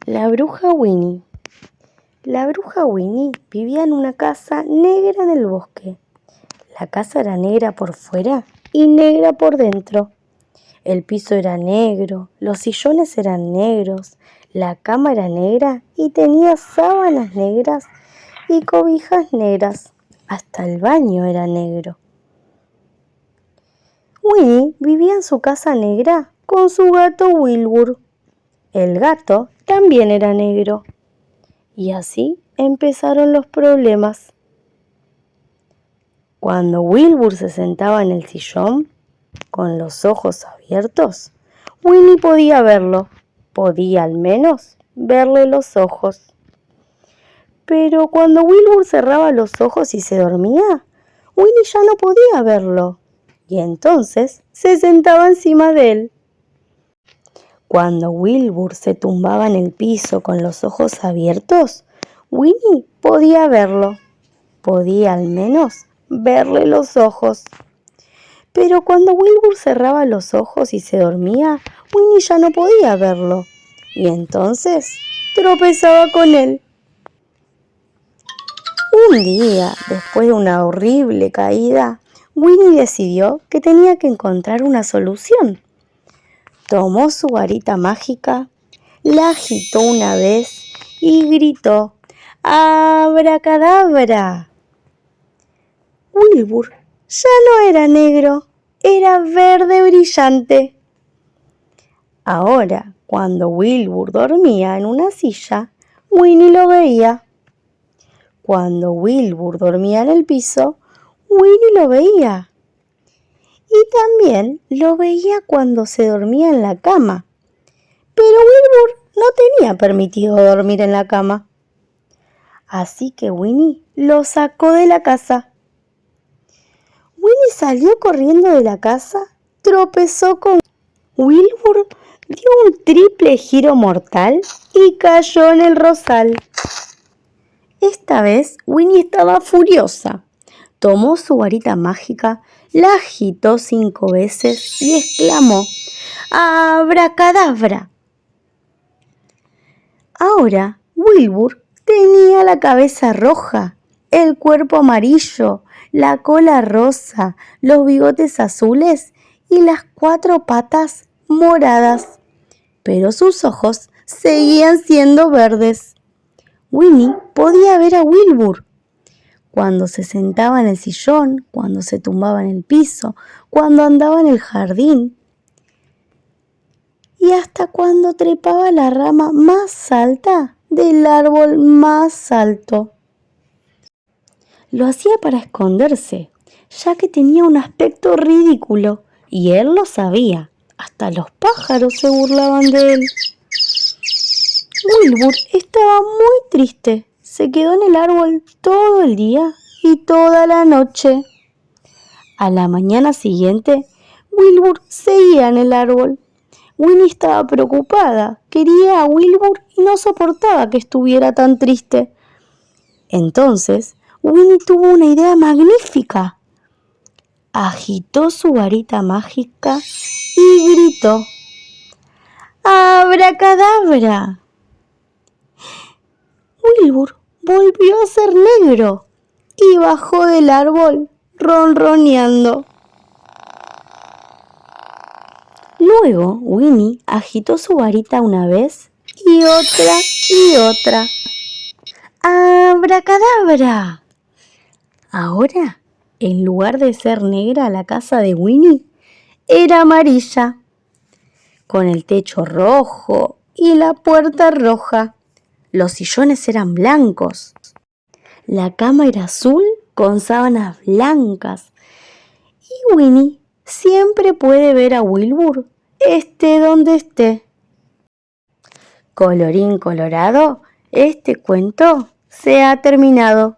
La bruja Winnie. La bruja Winnie vivía en una casa negra en el bosque. La casa era negra por fuera y negra por dentro. El piso era negro, los sillones eran negros, la cama era negra y tenía sábanas negras y cobijas negras. Hasta el baño era negro. Winnie vivía en su casa negra con su gato Wilbur. El gato también era negro. Y así empezaron los problemas. Cuando Wilbur se sentaba en el sillón, con los ojos abiertos, Winnie podía verlo. Podía al menos verle los ojos. Pero cuando Wilbur cerraba los ojos y se dormía, Winnie ya no podía verlo. Y entonces se sentaba encima de él. Cuando Wilbur se tumbaba en el piso con los ojos abiertos, Winnie podía verlo. Podía al menos verle los ojos. Pero cuando Wilbur cerraba los ojos y se dormía, Winnie ya no podía verlo. Y entonces tropezaba con él. Un día, después de una horrible caída, Winnie decidió que tenía que encontrar una solución. Tomó su varita mágica, la agitó una vez y gritó: ¡Abracadabra! Wilbur ya no era negro, era verde brillante. Ahora, cuando Wilbur dormía en una silla, Winnie lo veía. Cuando Wilbur dormía en el piso, Winnie lo veía. Y también lo veía cuando se dormía en la cama. Pero Wilbur no tenía permitido dormir en la cama. Así que Winnie lo sacó de la casa. Winnie salió corriendo de la casa, tropezó con Wilbur, dio un triple giro mortal y cayó en el rosal. Esta vez Winnie estaba furiosa. Tomó su varita mágica, la agitó 5 veces y exclamó: ¡Abracadabra! Ahora Wilbur tenía la cabeza roja, el cuerpo amarillo, la cola rosa, los bigotes azules y las 4 patas moradas. Pero sus ojos seguían siendo verdes. Winnie podía ver a Wilbur cuando se sentaba en el sillón, cuando se tumbaba en el piso, cuando andaba en el jardín y hasta cuando trepaba la rama más alta del árbol más alto. Lo hacía para esconderse, ya que tenía un aspecto ridículo y él lo sabía. Hasta los pájaros se burlaban de él. Wilbur estaba muy triste. Se quedó en el árbol todo el día y toda la noche. A la mañana siguiente, Wilbur seguía en el árbol. Winnie estaba preocupada. Quería a Wilbur y no soportaba que estuviera tan triste. Entonces, Winnie tuvo una idea magnífica. Agitó su varita mágica y gritó: ¡Abracadabra! Wilbur volvió a ser negro y bajó del árbol ronroneando. Luego Winnie agitó su varita una vez y otra. ¡Abracadabra! Ahora, en lugar de ser negra, la casa de Winnie era amarilla, con el techo rojo y la puerta roja. Los sillones eran blancos. La cama era azul con sábanas blancas. Y Winnie siempre puede ver a Wilbur, esté donde esté. Colorín colorado, este cuento se ha terminado.